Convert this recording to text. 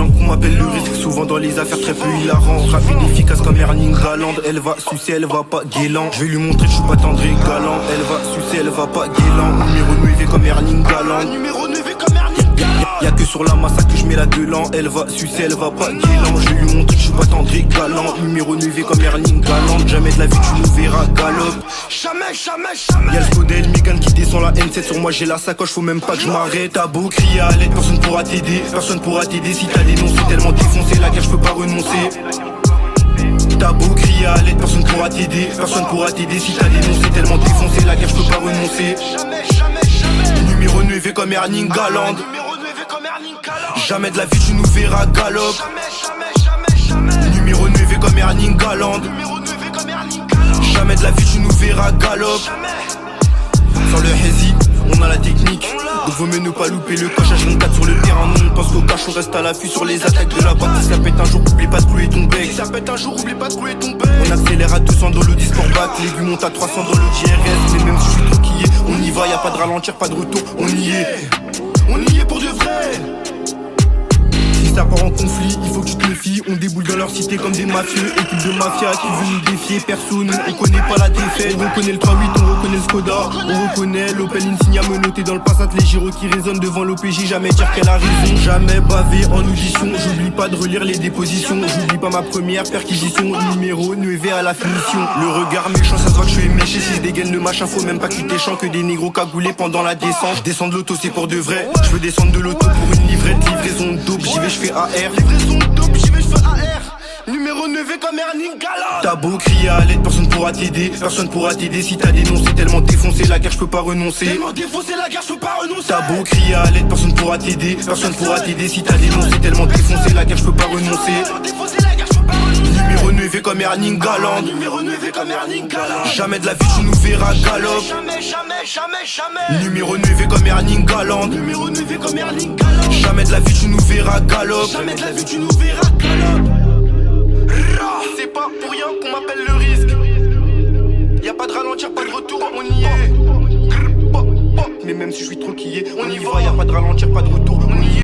bruyant qu'on m'appelle le risque. Souvent dans les affaires très peu hilarant. Rapide, efficace comme Erling Haaland. Elle va sucer, elle va pas guélant. Je vais lui montrer que je suis pas tendre et galant. Elle va sucer, elle va pas guélant. Numéro 9 comme Erling Haaland. Numéro 9 comme Erling Haaland. Y'a que sur la masse que je mets la gueulant. Elle va sucer, elle va pas guélant. Je vais lui montrer que je suis pas tendre et galant. Numéro 9 comme Erling Haaland. Jamais de la vie tu nous verras galop. Jamais, jamais, jamais. Y'a le Skodel, Megan qui descend la N7. Sur moi j'ai la sacoche, faut même pas que je m'arrête. T'as beau crier à l'aide, personne pourra t'aider. Personne pourra t'aider si t'as dénoncé. Tellement défoncé, la guerre je peux pas renoncer. T'as beau crier à l'aide, personne pourra t'aider. Personne pourra t'aider si t'as dénoncé. Tellement défoncé, la guerre je peux pas renoncer. Jamais, jamais, jamais. Numéro 9 comme Erling Haaland. Numéro 9 comme Erling Haaland. Jamais de la vie tu nous verras galop. Jamais, jamais, jamais, jamais. Numéro 9 comme Erling Haaland. Numéro 9 comme Erling Haaland. Jamais de la vie tu nous verras galop. Jamais. Sans le hésit, on a la technique. Donc vaut mieux ne pas louper le coche H24 sur le terrain. Non, on pense qu'au cash, on reste à l'affût sur les attaques de la batte. Si ça pète un jour, oublie pas de clouer ton bec. Si ça pète un jour, oublie pas de clouer ton bec. On accélère à 200 dans le Sport back. L'aiguille monte à 300 dans le JRS. Mais même si je suis trop quillé, on y va, y'a pas de ralentir, pas de retour, on y est. On y est pour de vrai. Si ça part en conflit, il faut que tu te méfies. On déboule dans leur cité comme des mafieux. Équipe de mafia qui veut nous défier. Perso, nous on connaît pas la défaite. On connaît le 3-8, on reconnaît le Skoda. On reconnaît l'Opel Insignia menotté dans le Passat. Les gyros qui résonnent devant l'OPJ. Jamais dire qu'elle a raison. Jamais bavé en audition. J'oublie pas de relire les dépositions. J'oublie pas ma première perquisition. Numéro 9 à la finition. Le regard méchant, ça se voit que je suis méché. Si je dégaine le machin, faut même pas que tu t'échanges. Que des négros cagoulés pendant la descente. Je descends de l'auto, c'est pour de vrai. Je veux descendre de l'auto pour une livrette. Livraison dope, j'y vais, je fais AR. Livraison dope, j'y vais, je fais AR. Numéro 9 comme Erling Haaland. T'as beau crier à l'aide, personne pourra t'aider. Personne pourra t'aider si t'as dénoncé. Tellement défoncé, la guerre je peux pas renoncer. Tellement défoncé, la guerre je peux pas renoncer. T'as beau crier à l'aide, personne pourra t'aider. Personne pourra t'aider si t'as dénoncé. Tellement défoncé, la guerre je peux pas renoncer. Tellement défoncé, la guerre je peux pas renoncer. Numéro 9 comme Erling Haaland. Numéro 9 comme Erling Haaland. Jamais de la vie tu nous verras galop. Jamais, jamais, jamais, jamais. Numéro 9 comme Erling Haaland. Numéro 9 comme Erling Haaland. Jamais de la vie tu nous verras galop. Jamais de la vie tu nous verras galop. C'est pas pour rien qu'on m'appelle le risque. Y'a pas de ralentir, pas de retour, on y est. Mais même si je suis trop quillé, on y va, y'a pas de ralentir, pas de retour, on y est.